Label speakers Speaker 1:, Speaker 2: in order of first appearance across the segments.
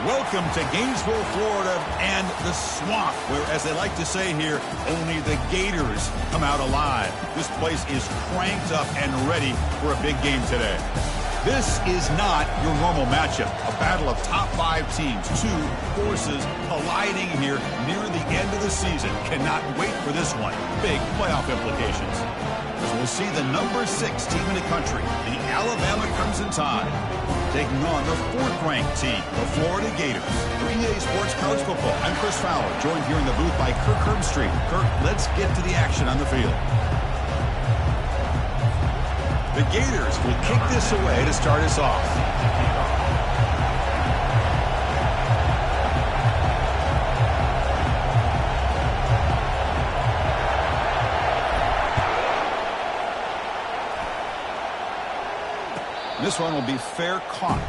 Speaker 1: Welcome to Gainesville, Florida, and the swamp, where, as they like to say here, only the Gators come out alive. This place is cranked up and ready for a big game today. This is not your normal matchup, a battle of top 5 teams, 2 forces colliding here near the end of the season. Cannot wait for this one. Big playoff implications. As we'll see the number 6 team in the country, the Alabama Crimson Tide, taking on the 4th-ranked team, the Florida Gators. For EA Sports College Football, I'm Chris Fowler, joined here in the booth by Kirk Herbstreit. Kirk, let's get to the action on the field. The Gators will kick this away to start us off. This one will be fair caught.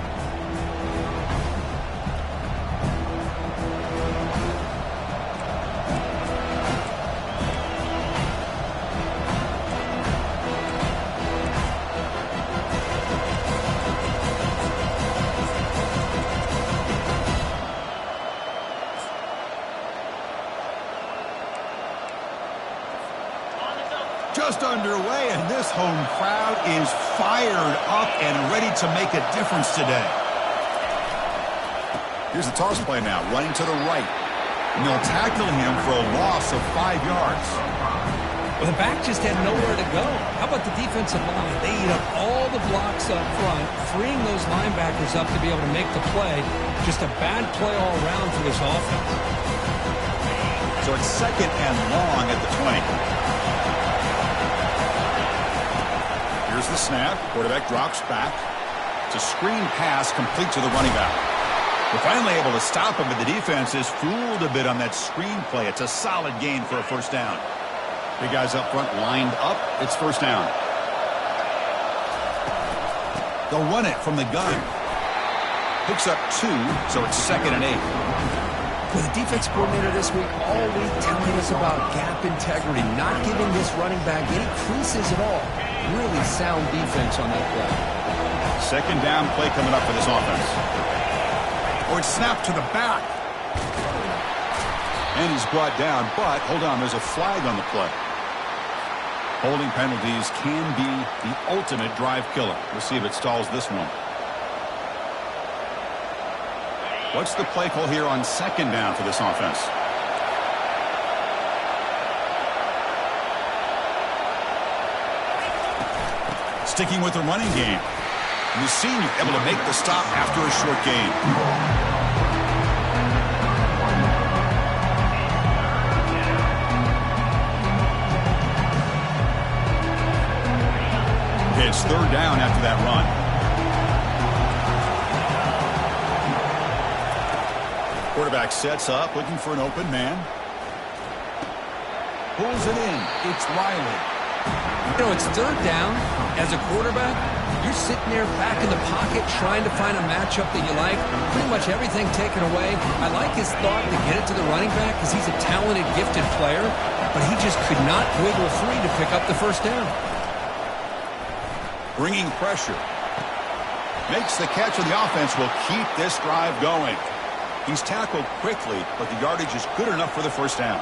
Speaker 1: Just underway, and this home crowd is fired up and ready to make a difference today. Here's the toss play now, running to the right. And they'll tackle him for a loss of 5 yards.
Speaker 2: Well, the back just had nowhere to go. How about the defensive line? They eat up all the blocks up front, freeing those linebackers up to be able to make the play. Just a bad play all around for this offense.
Speaker 1: So it's 2nd and long at the 20. Here's the snap. Quarterback drops back. It's a screen pass complete to the running back. We're finally able to stop him, but the defense is fooled a bit on that screen play. It's a solid gain for a first down. Big guys up front lined up. It's first down. They'll run it from the gun. Picks up 2, so it's 2nd and 8.
Speaker 2: With the defense coordinator this week all week telling us about gap integrity, not giving this running back any creases at all. Really sound defense on that play.
Speaker 1: 2nd down play coming up for this offense. Or it's snapped to the back. And he's brought down, but hold on, there's a flag on the play. Holding penalties can be the ultimate drive killer. We'll see if it stalls this one. What's the play call here on 2nd down for this offense? Sticking with the running game. And the senior able to make the stop after a short gain. It's 3rd down after that run. Quarterback sets up, looking for an open man. Pulls it in. It's Riley.
Speaker 2: You know, it's 3rd down. As a quarterback, you're sitting there back in the pocket trying to find a matchup that you like. Pretty much everything taken away. I like his thought to get it to the running back because he's a talented, gifted player, but he just could not wiggle free to pick up the first down.
Speaker 1: Bringing pressure. Makes the catch, and the offense will keep this drive going. He's tackled quickly, but the yardage is good enough for the first down.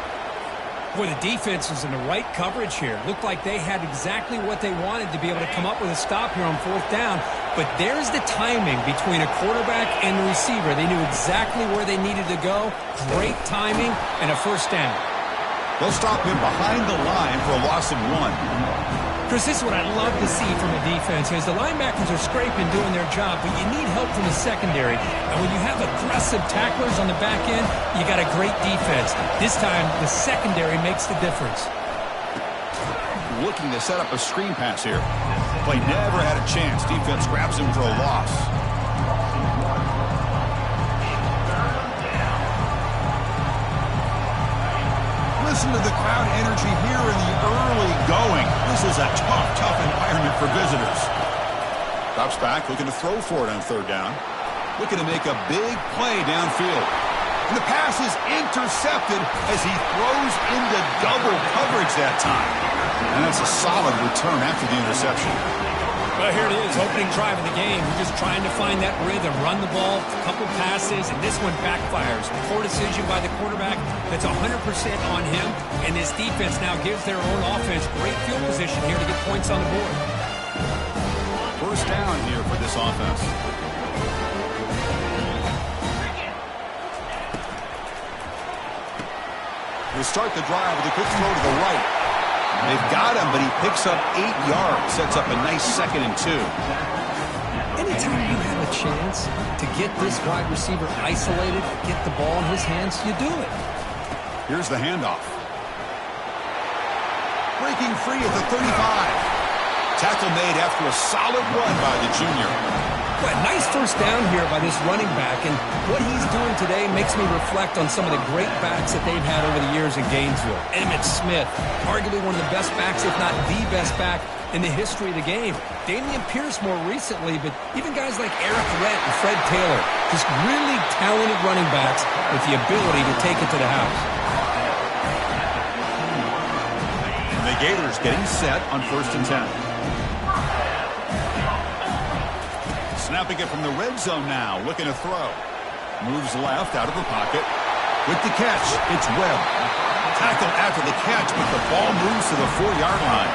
Speaker 2: Boy, the defense was in the right coverage here. Looked like they had exactly what they wanted to be able to come up with a stop here on 4th down. But there's the timing between a quarterback and the receiver. They knew exactly where they needed to go. Great timing and a first down.
Speaker 1: They'll stop him behind the line for a loss of 1.
Speaker 2: Chris, this is what I love to see from a defense is the linebackers are scraping, doing their job, but you need help from the secondary. And when you have aggressive tacklers on the back end, you got a great defense. This time, the secondary makes the difference.
Speaker 1: Looking to set up a screen pass here. Play never had a chance. Defense grabs him for a loss. Listen to the crowd energy here in the early going. This is a tough environment for visitors. Drops back, looking to throw for it on 3rd down. Looking to make a big play downfield. And the pass is intercepted as he throws into double coverage that time. And that's a solid return after the interception.
Speaker 2: Well, here it is. It's opening drive of the game. You're just trying to find that rhythm, run the ball, a couple passes, and this one backfires. Poor decision by the quarterback. That's 100% on him, and this defense now gives their own offense great field position here to get points on the board.
Speaker 1: First down here for this offense. They start the drive with a quick throw to the right. They've got him, but he picks up 8 yards, sets up a nice 2nd and 2.
Speaker 2: Anytime you have a chance to get this wide receiver isolated, get the ball in his hands, you do it.
Speaker 1: Here's the handoff. Breaking free at the 35. Tackle made after a solid run by the junior.
Speaker 2: Well, nice first down here by this running back, and what he's doing today makes me reflect on some of the great backs that they've had over the years in Gainesville. Emmitt Smith, arguably one of the best backs, if not the best back in the history of the game. Dameon Pierce more recently, but even guys like Eric Rett and Fred Taylor, just really talented running backs with the ability to take it to the house.
Speaker 1: And the Gators getting set on 1st and 10. Snapping it from the red zone now, looking to throw. Moves left out of the pocket. With the catch, it's Webb. Tackle after the catch, but the ball moves to the 4-yard line.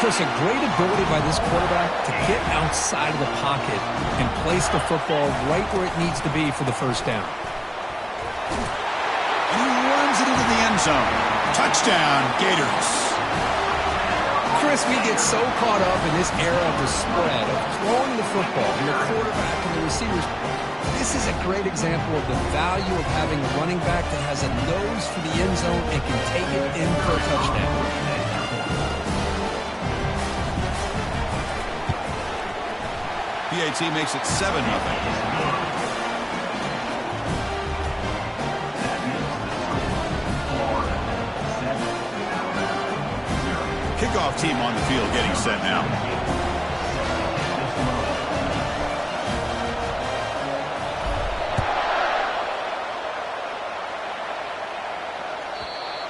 Speaker 2: Chris, a great ability by this quarterback to get outside of the pocket and place the football right where it needs to be for the first down.
Speaker 1: And he runs it into the end zone. Touchdown, Gators.
Speaker 2: Chris, we get so caught up in this era of the spread, of throwing the football, and the quarterback and the receivers. This is a great example of the value of having a running back that has a nose for the end zone and can take it in for a touchdown.
Speaker 1: PAT makes it 7-0. Kickoff team on the field getting set now.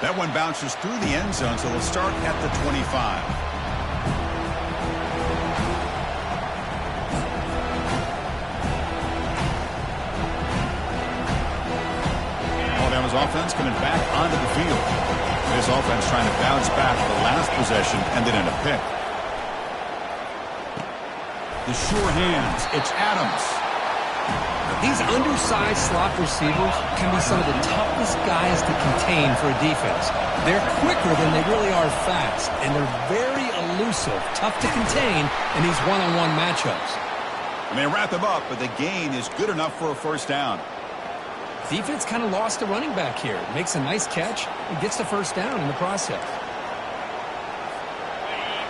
Speaker 1: That one bounces through the end zone, so they'll start at the 25. Alabama's offense coming back onto the field. This offense trying to bounce back the last possession, ended in a pick. The sure hands, it's Adams.
Speaker 2: These undersized slot receivers can be some of the toughest guys to contain for a defense. They're quicker than they really are fast, and they're very elusive, tough to contain in these one-on-one matchups.
Speaker 1: And they wrap him up, but the gain is good enough for a first down.
Speaker 2: Defense kind of lost a running back here. Makes a nice catch and gets the first down in the process.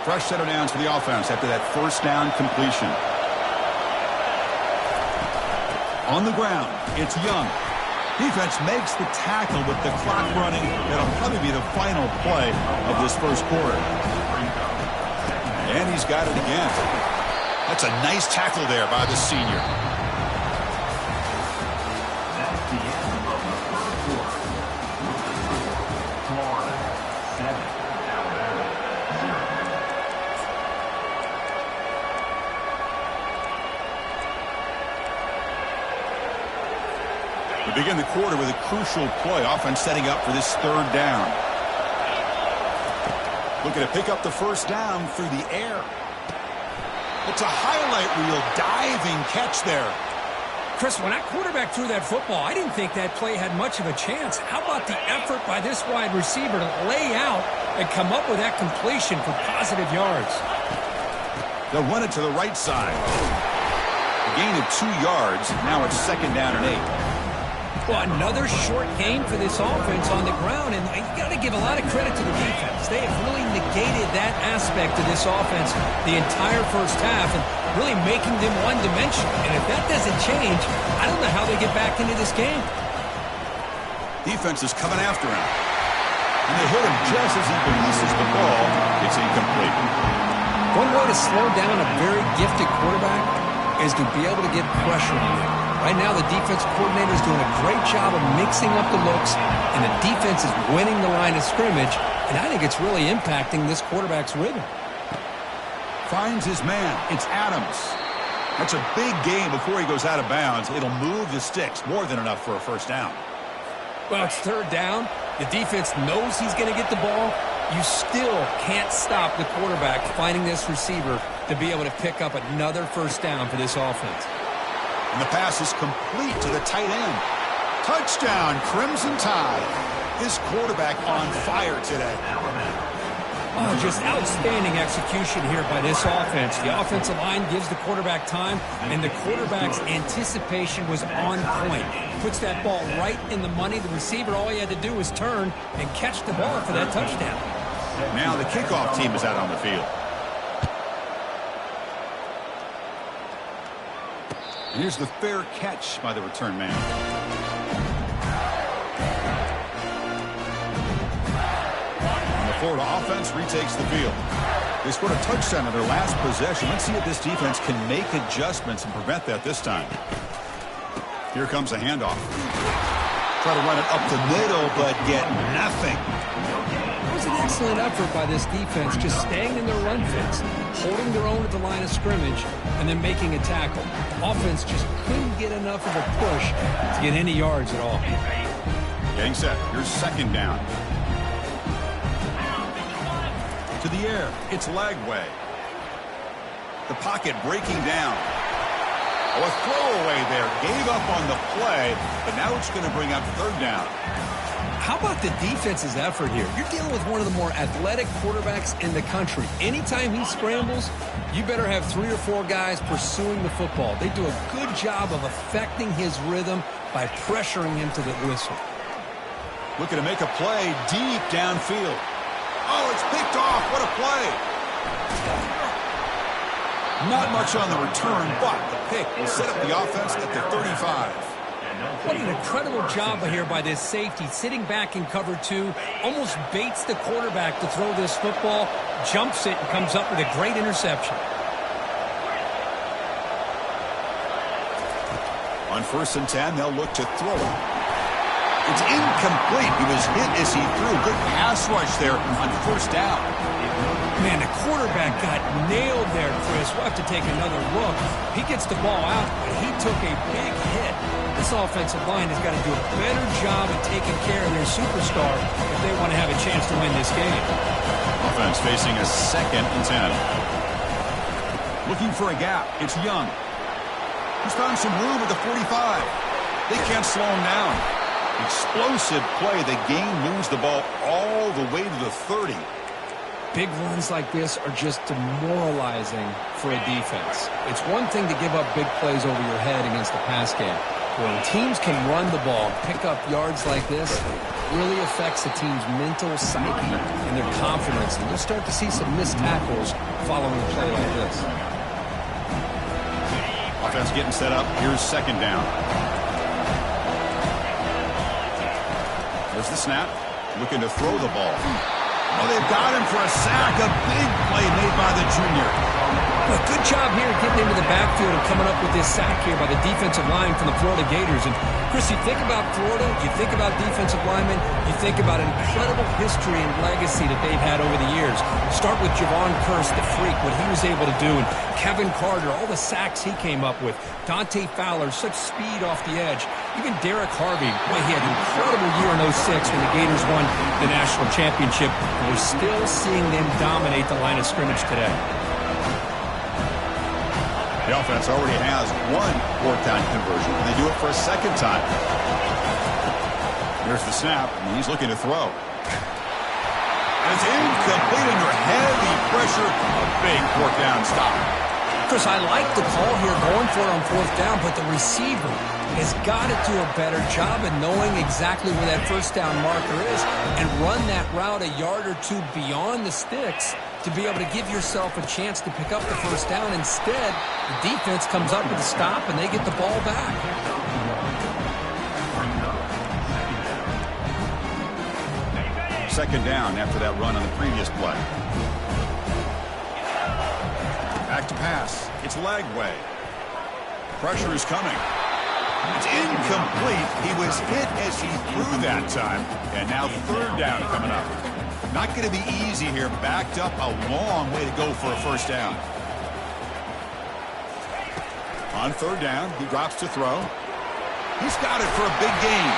Speaker 1: Fresh set of downs for the offense after that first down completion. On the ground, it's Young. Defense makes the tackle with the clock running. That'll probably be the final play of this first quarter. And he's got it again. That's a nice tackle there by the senior. We begin the quarter with a crucial play. Offense setting up for this 3rd down. Looking to pick up the first down through the air. It's a highlight reel diving catch there.
Speaker 2: Chris, when that quarterback threw that football, I didn't think that play had much of a chance. How about the effort by this wide receiver to lay out and come up with that completion for positive yards?
Speaker 1: They'll run it to the right side. A gain of 2 yards. Now it's 2nd down and 8.
Speaker 2: Well, another short game for this offense on the ground, and you got to give a lot of credit to the defense. They have really negated that aspect of this offense the entire first half and really making them one-dimensional. And if that doesn't change, I don't know how they get back into this game.
Speaker 1: Defense is coming after him. And they hit him just as he releases the ball. It's incomplete.
Speaker 2: One way to slow down a very gifted quarterback is to be able to get pressure on him. Right now, the defense coordinator is doing a great job of mixing up the looks, and the defense is winning the line of scrimmage, and I think it's really impacting this quarterback's rhythm.
Speaker 1: Finds his man. It's Adams. That's a big gain before he goes out of bounds. It'll move the sticks. More than enough for a first down.
Speaker 2: Well, it's third down. The defense knows he's going to get the ball. You still can't stop the quarterback finding this receiver to be able to pick up another first down for this offense.
Speaker 1: And the pass is complete to the tight end. Touchdown, Crimson Tide. This quarterback on fire today.
Speaker 2: Oh, just outstanding execution here by this offense. The offensive line gives the quarterback time, and the quarterback's anticipation was on point. Puts that ball right in the money. The receiver, all he had to do was turn and catch the ball for that touchdown.
Speaker 1: Now the kickoff team is out on the field. And here's the fair catch by the return man. Florida offense retakes the field. They scored a touchdown in their last possession. Let's see if this defense can make adjustments and prevent that this time. Here comes a handoff. Try to run it up the middle, but get nothing.
Speaker 2: It was an excellent effort by this defense, just staying in their run fits, holding their own at the line of scrimmage, and then making a tackle. Offense just couldn't get enough of a push to get any yards at all.
Speaker 1: Getting set. Here's second down. To the air, it's Lagway. The pocket breaking down. Oh, a throwaway there. Gave up on the play, but now it's going to bring up third down.
Speaker 2: How about the defense's effort here? You're dealing with one of the more athletic quarterbacks in the country. Anytime he scrambles, you better have 3 or 4 guys pursuing the football. They do a good job of affecting his rhythm by pressuring him to the whistle.
Speaker 1: Looking to make a play deep downfield. Oh, it's picked off. What a play. Not much on the return, but the pick will set up the offense at the 35.
Speaker 2: What an incredible job here by this safety. Sitting back in cover 2, almost baits the quarterback to throw this football, jumps it, and comes up with a great interception.
Speaker 1: On 1st and 10, they'll look to throw it. It's incomplete. He was hit as he threw. Good pass rush there on first down.
Speaker 2: Man, the quarterback got nailed there, Chris. We'll have to take another look. He gets the ball out, but he took a big hit. This offensive line has got to do a better job of taking care of their superstar if they want to have a chance to win this game.
Speaker 1: Offense facing a 2nd and 10. Looking for a gap. It's Young. He's found some room at the 45. They can't slow him down. Explosive play. The game moves the ball all the way to the 30.
Speaker 2: Big runs like this are just demoralizing for a defense. It's one thing to give up big plays over your head against the pass game. But when teams can run the ball, pick up yards like this, it really affects the team's mental psyche and their confidence. And you'll start to see some missed tackles following a play like this.
Speaker 1: Offense getting set up. Here's second down. There's the snap. Looking to throw the ball. Oh, they've got him for a sack. A big play made by the junior.
Speaker 2: Well, good job here getting into the backfield and coming up with this sack here by the defensive line from the Florida Gators. And, Chris, you think about Florida, you think about defensive linemen, you think about an incredible history and legacy that they've had over the years. Start with Javon Kearse, the freak, what he was able to do, and Kevin Carter, all the sacks he came up with. Dante Fowler, such speed off the edge. Even Derek Harvey, boy, he had an incredible year in 06 when the Gators won the national championship. And we're still seeing them dominate the line of scrimmage today.
Speaker 1: The offense already has 1 4th down conversion, and they do it for a 2nd time. Here's the snap, and he's looking to throw. And it's incomplete under heavy pressure. A big 4th down stop.
Speaker 2: Chris, I like the call here going for it on 4th down, but the receiver has got to do a better job of knowing exactly where that 1st down marker is and run that route a yard or 2 beyond the sticks to be able to give yourself a chance to pick up the 1st down. Instead, the defense comes up with a stop and they get the ball back.
Speaker 1: Second down after that run on the previous play. Back to pass. It's Lagway. Pressure is coming. It's incomplete. He was hit as he threw that time. And now 3rd down coming up. Not going to be easy here. Backed up a long way to go for a 1st down. On third down, he drops to throw. He's got it for a big gain.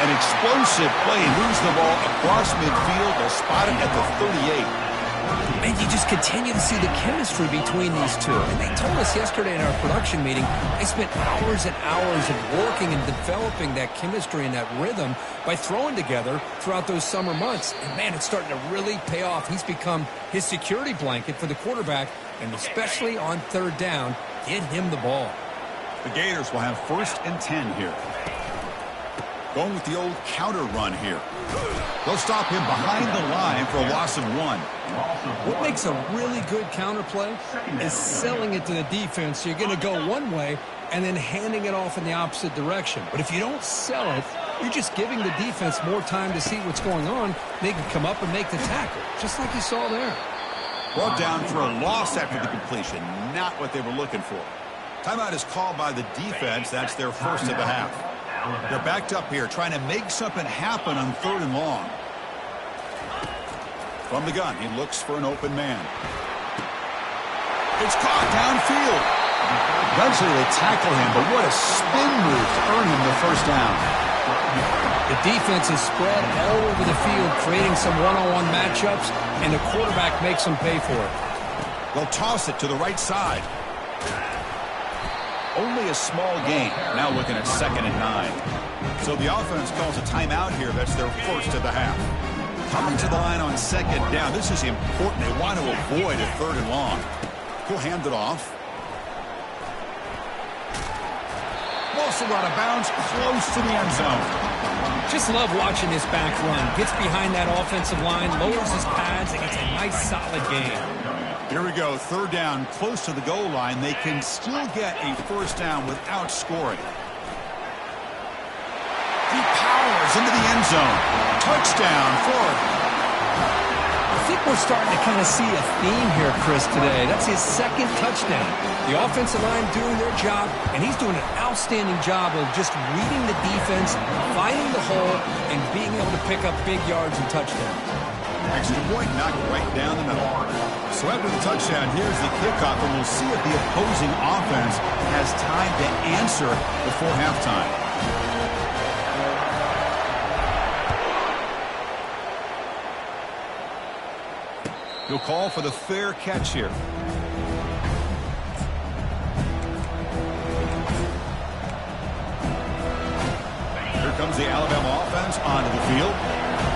Speaker 1: An explosive play. Moves the ball across midfield. They'll spot it at the 38.
Speaker 2: And you just continue to see the chemistry between these two. And they told us yesterday in our production meeting, they spent hours and hours of working and developing that chemistry and that rhythm by throwing together throughout those summer months. And, man, it's starting to really pay off. He's become his security blanket for the quarterback, and especially on third down, get him the ball.
Speaker 1: The Gators will have 1st and 10 here. Going with the old counter run here. They'll stop him behind the line for a loss of 1.
Speaker 2: What makes a really good counter play is selling it to the defense. So you're going to go one way and then handing it off in the opposite direction. But if you don't sell it, you're just giving the defense more time to see what's going on. They can come up and make the tackle, just like you saw there.
Speaker 1: Brought down for a loss after the completion. Not what they were looking for. Timeout is called by the defense. That's their first of the half. They're backed up here, trying to make something happen on 3rd and long. From the gun, he looks for an open man. It's caught downfield. Eventually they tackle him, but what a spin move to earn him the first down.
Speaker 2: The defense is spread all over the field, creating some one-on-one matchups, and the quarterback makes them pay for it.
Speaker 1: They'll toss it to the right side. Only a small gain. Now looking at 2nd and 9. So the offense calls a timeout here. That's their first of the half. Coming to the line on 2nd down. This is important. They want to avoid a 3rd and long. He'll hand it off. Also out of bounds, close to the end zone.
Speaker 2: Just love watching this back run. Gets behind that offensive line, lowers his pads, and gets a nice solid gain.
Speaker 1: Here we go, 3rd down, close to the goal line. They can still get a first down without scoring. He powers into the end zone. Touchdown, Florida.
Speaker 2: I think we're starting to kind of see a theme here, Chris, today. That's his 2nd touchdown. The offensive line doing their job, and he's doing an outstanding job of just reading the defense, finding the hole, and being able to pick up big yards and touchdowns.
Speaker 1: Extra point knocked right down the middle. So after the touchdown, here's the kickoff, and we'll see if the opposing offense has time to answer before halftime. He'll call for the fair catch here. Here comes the Alabama offense onto the field.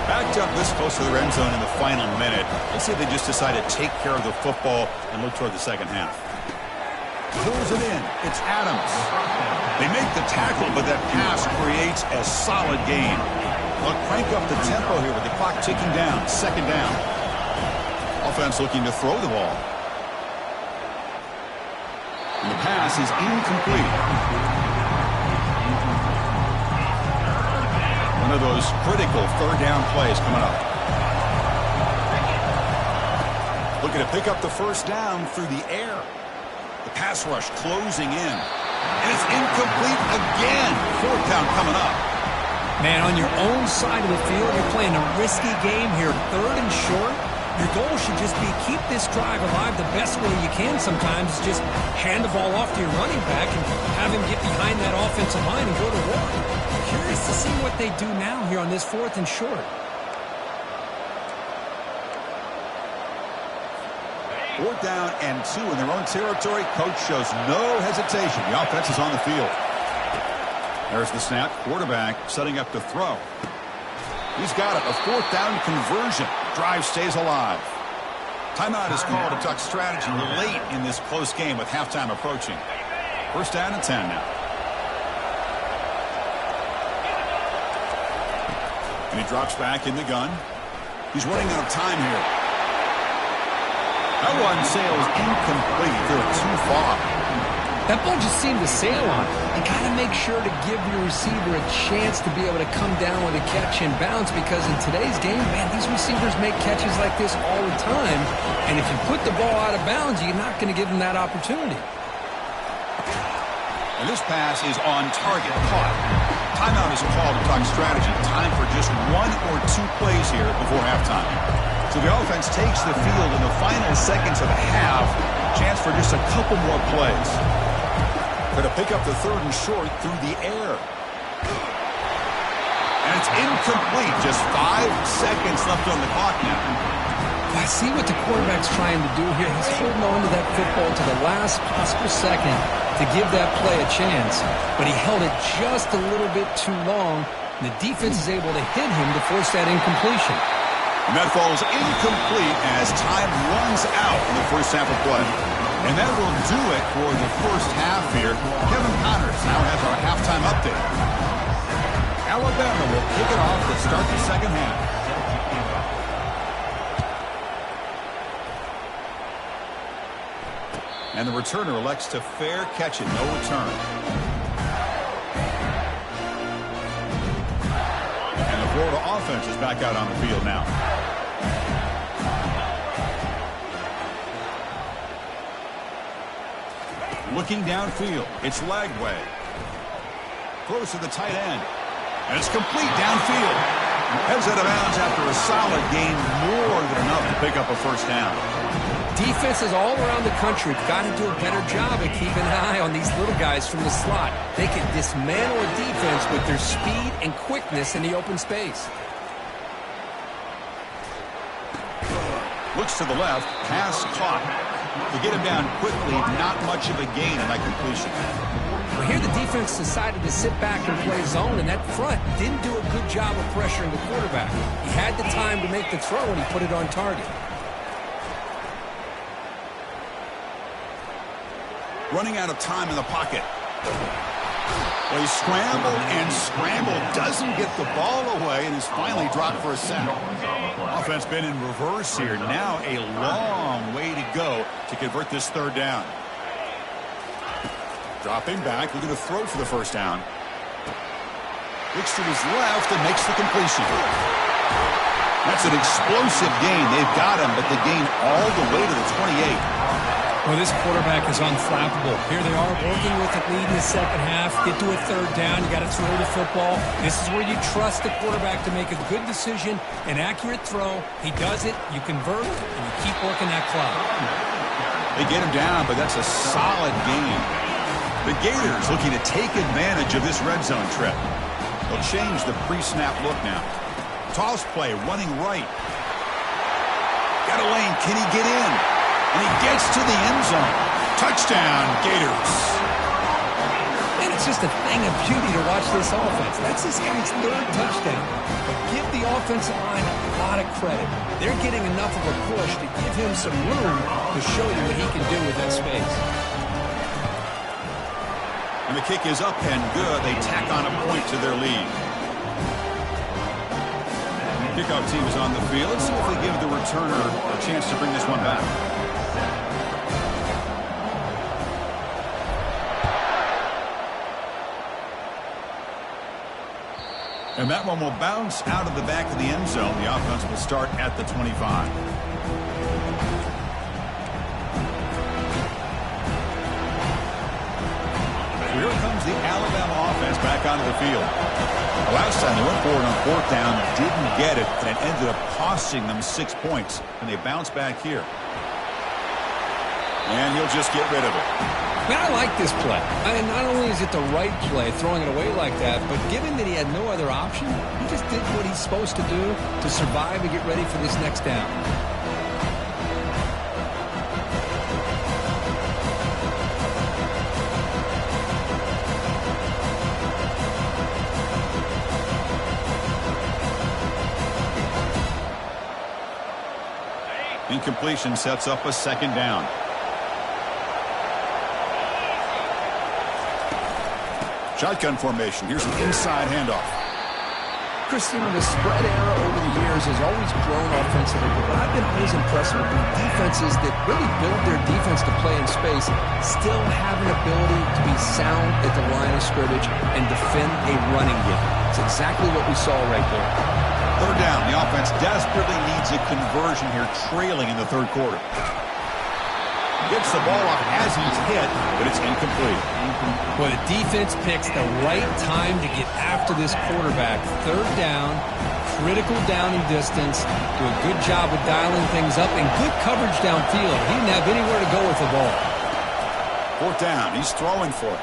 Speaker 1: Backed up this close to the end zone in the final minute. Let's see if they just decide to take care of the football and look toward the second half. Pulls it in. It's Adams. They make the tackle, but that pass creates a solid gain. They'll crank up the tempo here with the clock ticking down. 2nd down. Offense looking to throw the ball. And the pass is incomplete. One of those critical 3rd down plays coming up. Looking to pick up the first down through the air. The pass rush closing in. And it's incomplete again. 4th down coming up.
Speaker 2: Man, on your own side of the field, you're playing a risky game here. 3rd and short. Your goal should just be keep this drive alive the best way you can sometimes. Is just hand the ball off to your running back and have him get behind that offensive line and go to work. Curious to see what they do now here on this 4th and short.
Speaker 1: 4th down and 2 in their own territory. Coach shows no hesitation. The offense is on the field. There's the snap. Quarterback setting up to throw. He's got it. A 4th down conversion. Drive stays alive. Timeout is called to talk strategy late in this close game with halftime approaching. 1st down and 10 now. And he drops back in the gun. He's running out of time here. That one sails incomplete. They're too far.
Speaker 2: That ball just seemed to sail on. You got to make sure to give your receiver a chance to be able to come down with a catch and bounce, because in today's game, man, these receivers make catches like this all the time. And if you put the ball out of bounds, you're not going to give them that opportunity.
Speaker 1: And this pass is on target. Caught. Timeout is called to talk strategy. Time for just 1 or 2 plays here before halftime. So the offense takes the field in the final seconds of the half. Chance for just a couple more plays. Going to pick up the 3rd and short through the air. And it's incomplete. Just 5 seconds left on the clock now.
Speaker 2: I see what the quarterback's trying to do here. He's holding on to that football to the last possible second to give that play a chance. But he held it just a little bit too long. And the defense is able to hit him to force that incompletion.
Speaker 1: And that falls incomplete as time runs out in the first half of play. And that will do it for the first half here. Kevin Connors now has our halftime update. Alabama will kick it off to start the second half. And the returner elects to fair catch it, no return. And the Florida offense is back out on the field now. Looking downfield, it's Lagway. Throws to the tight end. And it's complete downfield. Heads out of bounds after a solid gain, more than enough to pick up a first down.
Speaker 2: Defenses all around the country have got to do a better job at keeping an eye on these little guys from the slot. They can dismantle a defense with their speed and quickness in the open space.
Speaker 1: Looks to the left, pass caught. To get him down quickly, not much of a gain on that completion.
Speaker 2: Well, here the defense decided to sit back and play zone, and that front didn't do a good job of pressuring the quarterback. He had the time to make the throw, and he put it on target.
Speaker 1: Running out of time in the pocket. Well, he scrambled and scrambled, doesn't get the ball away, and is finally dropped for a sack. Offense been in reverse here. Now a long way to go to convert this 3rd down. Dropping back, looking to throw for the first down. Looks to his left and makes the completion. That's an explosive gain. They've got him, but the gain all the way to the 28.
Speaker 2: Well, this quarterback is unflappable. Here they are working with the lead in the second half. Get to a 3rd down. You got to throw the football. This is where you trust the quarterback to make a good decision, an accurate throw. He does it, you convert, and you keep working that clock.
Speaker 1: They get him down, but that's a solid gain. The Gators looking to take advantage of this red zone trip. They'll change the pre-snap look now. Toss play, running right. Got a lane. Can he get in? And he gets to the end zone. Touchdown, Gators.
Speaker 2: And it's just a thing of beauty to watch this offense. That's this guy's 3rd touchdown. But give the offensive line a lot of credit. They're getting enough of a push to give him some room to show you what he can do with that space.
Speaker 1: And the kick is up and good. They tack on a point to their lead. Kickoff team is on the field. Let's see if they give the returner a chance to bring this one back. And that one will bounce out of the back of the end zone. The offense will start at the 25. Here comes the Alabama offense back onto the field. Last time they went for it on 4th down, didn't get it, and it ended up costing them 6 points. And they bounce back here. And he'll just get rid of it.
Speaker 2: Man, I like this play. I mean, not only is it the right play, throwing it away like that, but given that he had no other option, he just did what he's supposed to do to survive and get ready for this next down.
Speaker 1: Incompletion sets up a 2nd down. Shotgun formation. Here's an inside handoff.
Speaker 2: Christian, the spread era over the years has always grown offensively, but I've been always impressed with the defenses that really build their defense to play in space, still have an ability to be sound at the line of scrimmage and defend a running game. It's exactly what we saw right there.
Speaker 1: 3rd down. The offense desperately needs a conversion here, trailing in the 3rd quarter. Gets the ball off as he's hit, but it's incomplete.
Speaker 2: Well, the defense picks the right time to get after this quarterback. 3rd down, critical down and distance. Do a good job of dialing things up and good coverage downfield. He didn't have anywhere to go with the ball.
Speaker 1: 4th down. He's throwing for it.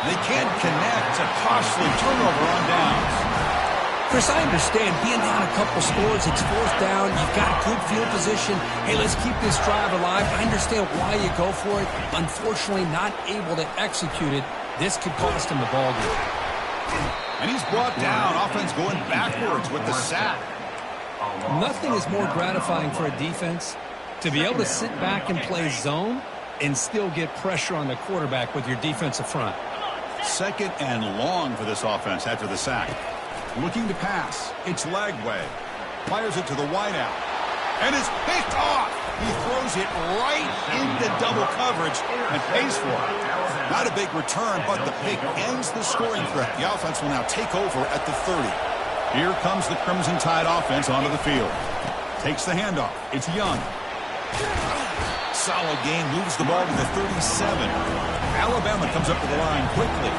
Speaker 1: They can't connect. It's a costly turnover on downs.
Speaker 2: Chris, I understand being down a couple scores, it's fourth down, you've got good field position. Hey, let's keep this drive alive. I understand why you go for it. Unfortunately, not able to execute it. This could cost him the ball game.
Speaker 1: And he's brought down. Offense going backwards with the sack.
Speaker 2: Nothing is more gratifying for a defense to be able to sit back and play zone and still get pressure on the quarterback with your defensive front.
Speaker 1: Second and long for this offense after the sack. Looking to pass. It's Lagway. Fires it to the wideout. And it's picked off. He throws it right into double coverage and pays for it. Not a big return, but the pick ends the scoring threat. The offense will now take over at the 30. Here comes the Crimson Tide offense onto the field. Takes the handoff. It's Young. Solid gain, moves the ball to the 37. Alabama comes up to the line quickly.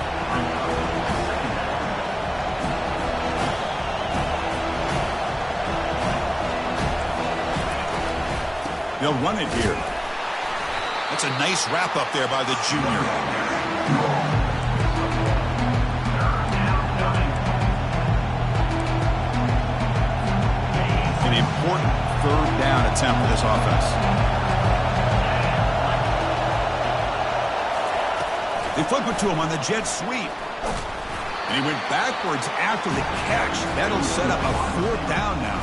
Speaker 1: They'll run it here. That's a nice wrap up there by the junior. An important third down attempt for this offense. They flip it to him on the jet sweep. And he went backwards after the catch. That'll set up a fourth down now.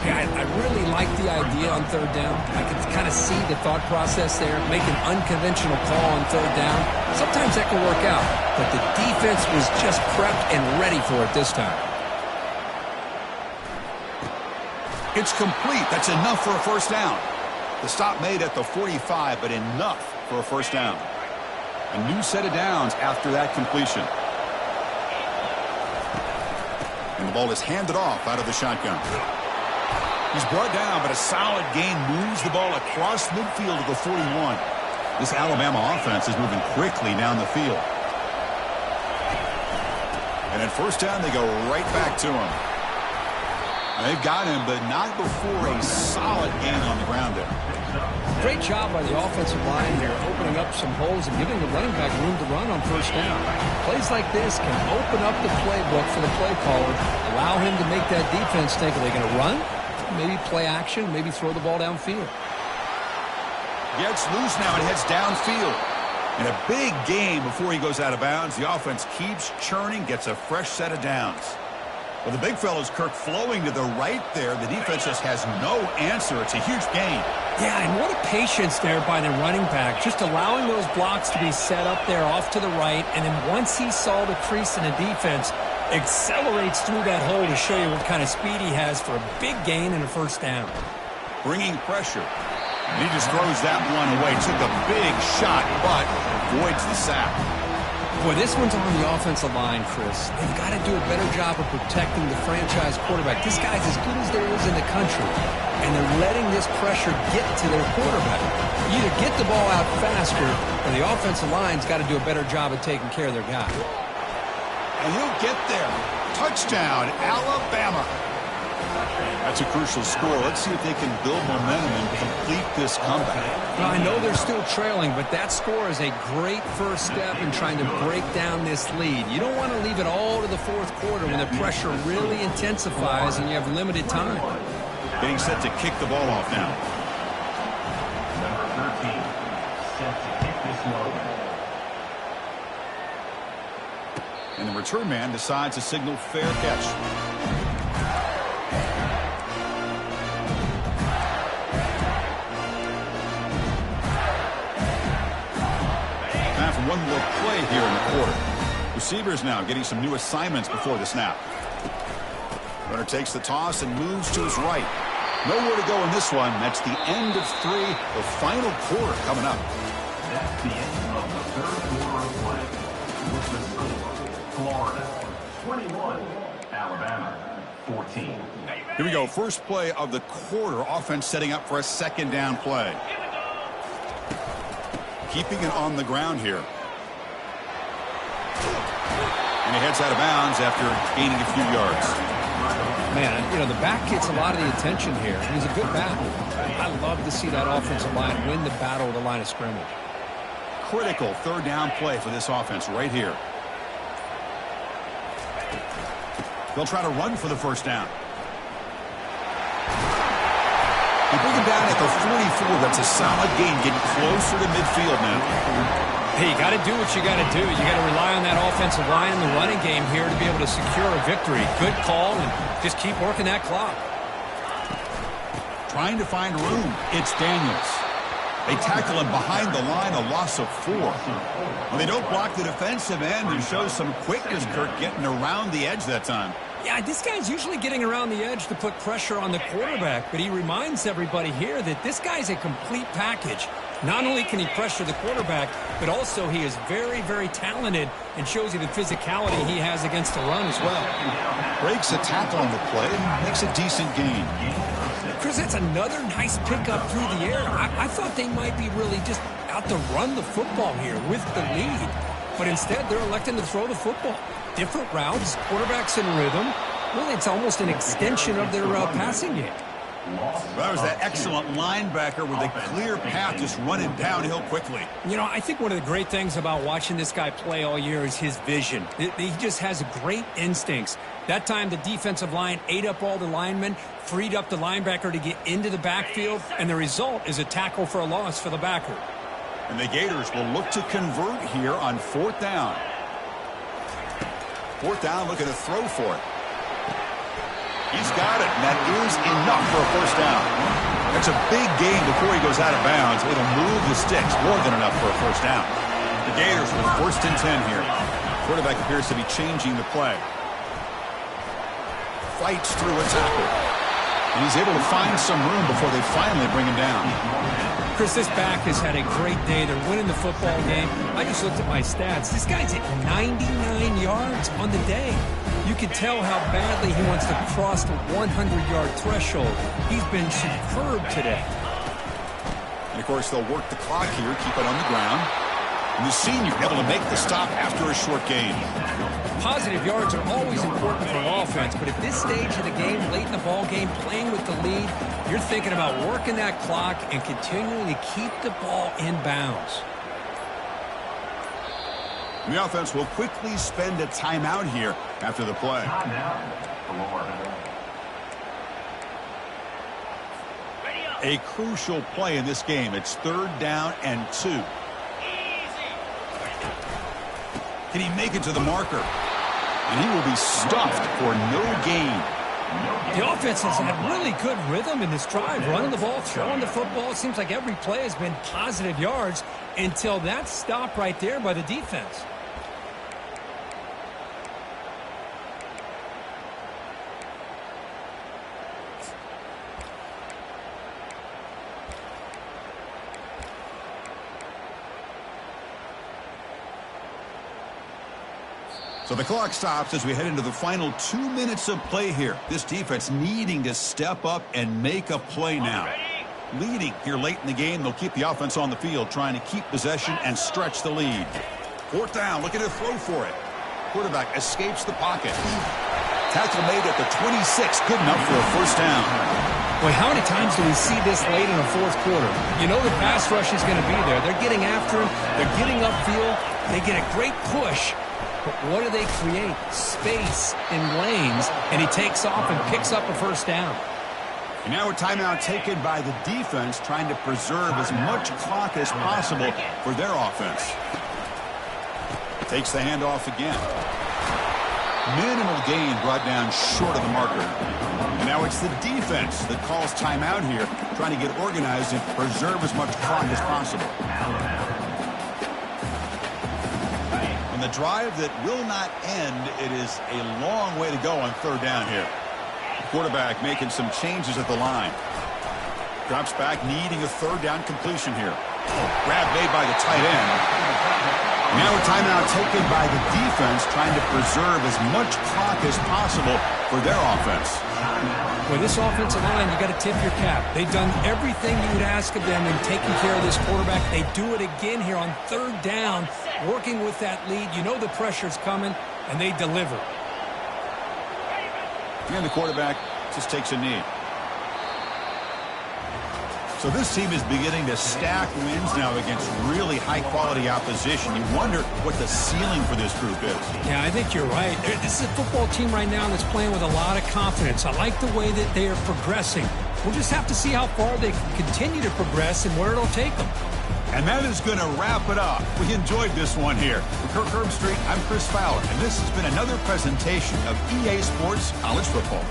Speaker 2: Yeah, I really like the idea on third down. I can kind of see the thought process there. Make an unconventional call on third down. Sometimes that can work out, but the defense was just prepped and ready for it this time.
Speaker 1: It's complete. That's enough for a first down. The stop made at the 45, but enough for a first down. A new set of downs after that completion. And the ball is handed off out of the shotgun. He's brought down, but a solid gain moves the ball across midfield to the 41. This Alabama offense is moving quickly down the field. And at first down, they go right back to him. They've got him, but not before a solid gain on the ground there.
Speaker 2: Great job by the offensive line here, opening up some holes and giving the running back room to run on first down. Plays like this can open up the playbook for the play caller, allow him to make that defense think, are they going to run? Maybe play action, maybe throw the ball downfield.
Speaker 1: Gets loose now and heads downfield. And a big gain before he goes out of bounds. The offense keeps churning, gets a fresh set of downs. Well, the big fella's Kirk flowing to the right there. The defense just has no answer. It's a huge gain.
Speaker 2: Yeah, and what a patience there by the running back. Just allowing those blocks to be set up there off to the right. And then once he saw the crease in the defense, accelerates through that hole to show you what kind of speed he has for a big gain and a first down.
Speaker 1: Bringing pressure. And he just throws that one away. Took a big shot, but avoids the sack.
Speaker 2: Boy, this one's on the offensive line, Chris. They've got to do a better job of protecting the franchise quarterback. This guy's as good as there is in the country, and they're letting this pressure get to their quarterback. You either get the ball out faster, or the offensive line's got to do a better job of taking care of their guy.
Speaker 1: And he'll get there. Touchdown, Alabama. That's a crucial score. Let's see if they can build momentum and complete this comeback.
Speaker 2: Now, I know they're still trailing, but that score is a great first step in trying to break down this lead. You don't want to leave it all to the fourth quarter when the pressure really intensifies and you have limited time.
Speaker 1: Getting set to kick the ball off now.
Speaker 3: Number 13, set to kick this one.
Speaker 1: And the return man decides to signal fair catch. Time for one more play here in the quarter. Receivers now getting some new assignments before the snap. Runner takes the toss and moves to his right. Nowhere to go in this one. That's the end of 3. The final quarter coming up.
Speaker 3: That's the end of the third quarter of play. With the score, Florida 21, Alabama 14.
Speaker 1: Here we go. First play of the quarter. Offense setting up for a second down play. Keeping it on the ground here. And he heads out of bounds after gaining a few yards.
Speaker 2: Man, you know, the back gets a lot of the attention here. He's a good back. I love to see that offensive line win the battle at the line of scrimmage.
Speaker 1: critical third down play for this offense right here. They'll try to run for the first down. They bring him down at the 44. That's a solid gain, getting closer to midfield now.
Speaker 2: Hey, you got to do what you got to do. You got to rely on that offensive line in the running game here to be able to secure a victory. Good call, and just keep working that clock.
Speaker 1: Trying to find room. It's Daniels. They tackle him behind the line, a loss of 4. Well, they don't block the defensive end and show some quickness, Kirk, getting around the edge that time.
Speaker 2: Yeah, this guy's usually getting around the edge to put pressure on the quarterback, but he reminds everybody here that this guy's a complete package. Not only can he pressure the quarterback, but also he is very, very talented and shows you the physicality he has against the run as well.
Speaker 1: Breaks a tackle on the play and makes a decent gain.
Speaker 2: Chris, that's another nice pickup through the air. I thought they might be really just out to run the football here with the lead, but instead they're electing to throw the football. Different routes, quarterbacks in rhythm. Really, it's almost an extension of their passing game.
Speaker 1: That was that excellent linebacker with a clear path just running downhill quickly.
Speaker 2: You know, I think one of the great things about watching this guy play all year is his vision. He just has great instincts. That time, the defensive line ate up all the linemen, freed up the linebacker to get into the backfield, and the result is a tackle for a loss for the backer.
Speaker 1: And the Gators will look to convert here on 4th down. 4th down, looking to throw for it. He's got it, and that is enough for a first down. That's a big gain before he goes out of bounds. It'll move the sticks, more than enough for a first down. The Gators with 1st and 10 here. Quarterback appears to be changing the play. Fights through a tackle. And he's able to find some room before they finally bring him down.
Speaker 2: Chris, this back has had a great day. They're winning the football game. I just looked at my stats. This guy's at 99 yards on the day. You can tell how badly he wants to cross the 100-yard threshold. He's been superb today.
Speaker 1: And, of course, they'll work the clock here, keep it on the ground. And the senior able to make the stop after a short gain.
Speaker 2: Positive yards are always important for offense, but at this stage of the game, late in the ball game, playing with the lead, you're thinking about working that clock and continuing to keep the ball in bounds.
Speaker 1: And the offense will quickly spend a timeout here after the play. A crucial play in this game. It's 3rd down and 2. Can he make it to the marker? And he will be stuffed for no gain.
Speaker 2: The offense has had really good rhythm in this drive, running the ball, throwing the football. It seems like every play has been positive yards until that stop right there by the defense.
Speaker 1: So the clock stops as we head into the final 2 minutes of play here. This defense needing to step up and make a play now. Leading here late in the game, they'll keep the offense on the field, trying to keep possession and stretch the lead. 4th down, looking to throw for it. Quarterback escapes the pocket. Tackle made at the 26, good enough for a first down.
Speaker 2: Boy, how many times do we see this late in the 4th quarter? You know the pass rush is going to be there. They're getting after him. They're getting upfield. They get a great push. But what do they create? Space in lanes, and he takes off and picks up a first down.
Speaker 1: And now a timeout taken by the defense, trying to preserve as much clock as possible for their offense. Takes the handoff again. Minimal gain brought down short of the marker. And now it's the defense that calls timeout here, trying to get organized and preserve as much clock as possible. On the drive that will not end, it is a long way to go on 3rd down here. Quarterback making some changes at the line. Drops back, needing a 3rd down completion here. Grab made by the tight end. Now a timeout taken by the defense, trying to preserve as much clock as possible for their offense.
Speaker 2: With this offensive line, you got to tip your cap. They've done everything you would ask of them in taking care of this quarterback. They do it again here on 3rd down, working with that lead. You know the pressure's coming, and they deliver.
Speaker 1: And the quarterback just takes a knee. So this team is beginning to stack wins now against really high-quality opposition. You wonder what the ceiling for this group is.
Speaker 4: Yeah, I think you're right. This is a football team right now that's playing with a lot of confidence. I like the way that they are progressing. We'll just have to see how far they can continue to progress and where it'll take them.
Speaker 1: And that is going to wrap it up. We enjoyed this one here. For Kirk Herbstreit, I'm Chris Fowler, and this has been another presentation of EA Sports College Football.